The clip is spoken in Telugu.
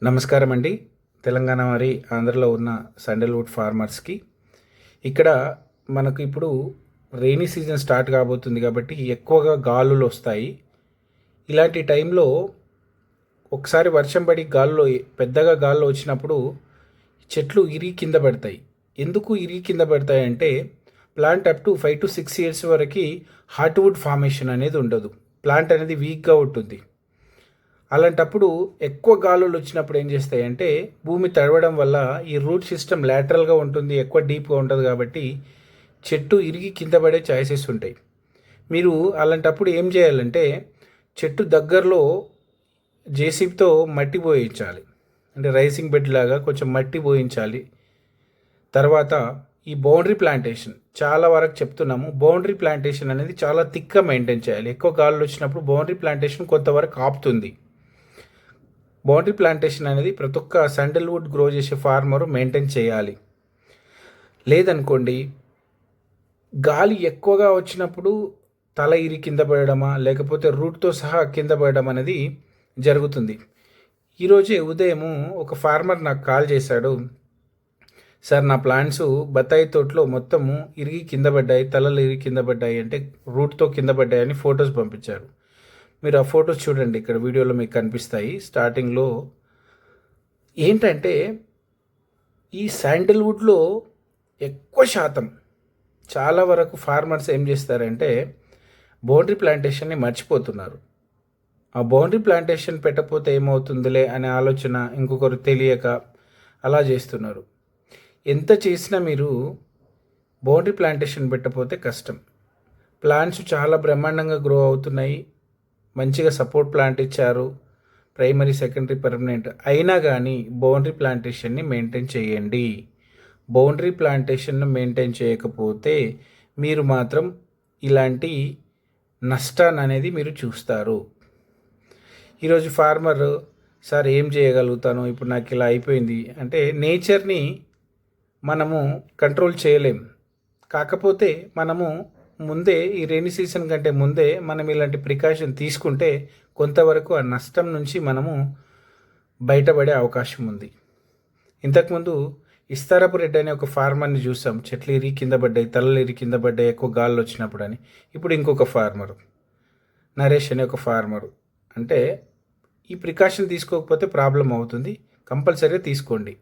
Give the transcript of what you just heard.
నమస్కారం అండి. తెలంగాణ మరి ఆంధ్రలో ఉన్న శాండల్వుడ్ ఫార్మర్స్కి ఇక్కడ మనకు ఇప్పుడు రెయినీ సీజన్ స్టార్ట్ కాబోతుంది కాబట్టి ఎక్కువగా గాలులు వస్తాయి. ఇలాంటి టైంలో ఒకసారి వర్షం పడి పెద్దగా గాల్లో వచ్చినప్పుడు చెట్లు ఇరిగి కింద పడతాయి. ఎందుకు ఇరిగి కింద పడతాయి అంటే plant up to 5 to 6 years వరకు హార్ట్వుడ్ ఫార్మేషన్ అనేది ఉండదు. ప్లాంట్ అనేది వీక్గా ఉంటుంది. అలాంటప్పుడు ఎక్కువ గాలులు వచ్చినప్పుడు ఏం చేస్తాయంటే భూమి తడవడం వల్ల ఈ రూట్ సిస్టమ్ లాటరల్గా ఉంటుంది, ఎక్కువ డీప్గా ఉంటుంది కాబట్టి చెట్టు ఇరిగి కింద పడే ఛాయిసెస్ ఉంటాయి. మీరు అలాంటప్పుడు ఏం చేయాలంటే చెట్టు దగ్గరలో జేసీబీతో మట్టి పోయించాలి. అంటే రైసింగ్ బెడ్ లాగా కొంచెం మట్టి పోయించాలి. తర్వాత ఈ బౌండరీ ప్లాంటేషన్ చాలా వరకు చెప్తున్నాము. బౌండరీ ప్లాంటేషన్ అనేది చాలా థిక్గా మెయింటైన్ చేయాలి. ఎక్కువ గాలులు వచ్చినప్పుడు బౌండరీ ప్లాంటేషన్ కొంతవరకు ఆపుతుంది. బౌండరీ ప్లాంటేషన్ అనేది ప్రతి ఒక్క శాండల్వుడ్ గ్రో చేసే ఫార్మరు మెయింటైన్ చేయాలి. లేదనుకోండి గాలి ఎక్కువగా వచ్చినప్పుడు తల ఇరి కింద పడడమా లేకపోతే రూట్తో సహా కింద పడడం అనేది జరుగుతుంది. ఈరోజే ఉదయము ఒక ఫార్మర్ నాకు కాల్ చేశాడు. సార్, నా ప్లాంట్స్ బత్తాయి తోటలో మొత్తము ఇరిగి కింద పడ్డాయి, తలలు ఇరిగి కింద పడ్డాయి అంటే రూట్తో కింద పడ్డాయని ఫొటోస్ పంపించారు. మీరు ఆ ఫొటోస్ చూడండి, ఇక్కడ వీడియోలో మీకు కనిపిస్తాయి. స్టార్టింగ్లో ఏంటంటే ఈ శాండల్వుడ్లో ఎక్కువ శాతం చాలా వరకు ఫార్మర్స్ ఏం చేస్తారంటే బౌండరీ ప్లాంటేషన్ని మర్చిపోతున్నారు. ఆ బౌండరీ ప్లాంటేషన్ పెట్టకపోతే ఏమవుతుందిలే అనే ఆలోచన ఇంకొకరు తెలియక అలా చేస్తున్నారు. ఎంత చేసినా మీరు బౌండరీ ప్లాంటేషన్ పెట్టకపోతే కష్టం. ప్లాంట్స్ చాలా బ్రహ్మాండంగా గ్రో అవుతున్నాయి, మంచిగా సపోర్ట్ ప్లాంట్ ఇచ్చారు, ప్రైమరీ సెకండరీ పర్మనెంట్ అయినా కానీ బౌండరీ ప్లాంటేషన్ని మెయింటైన్ చేయండి. బౌండరీ ప్లాంటేషన్ను మెయింటైన్ చేయకపోతే మీరు మాత్రం ఇలాంటి నష్టాన్ని అనేది మీరు చూస్తారు. ఈరోజు ఫార్మర్, సార్ ఏం చేయగలుగుతాను ఇప్పుడు, నాకు ఇలా అయిపోయింది అంటే నేచర్ని మనము కంట్రోల్ చేయలేం. కాకపోతే మనము ముందే ఈ రెయినీ సీజన్ కంటే ముందే మనం ఇలాంటి ప్రికాషన్ తీసుకుంటే కొంతవరకు ఆ నష్టం నుంచి మనము బయటపడే అవకాశం ఉంది. ఇంతకుముందు ఇస్తారపు రెడ్డి అనే ఒక ఫార్మర్ని చూసాం, చెట్లు ఇరిగి కింద పడ్డాయి, తలలు ఇరిగి కింద పడ్డాయి ఎక్కువ గాల్లో వచ్చినప్పుడు అని. ఇప్పుడు ఇంకొక ఫార్మరు నరేష్ అనే ఒక ఫార్మరు. అంటే ఈ ప్రికాషన్ తీసుకోకపోతే ప్రాబ్లం అవుతుంది, కంపల్సరీగా తీసుకోండి.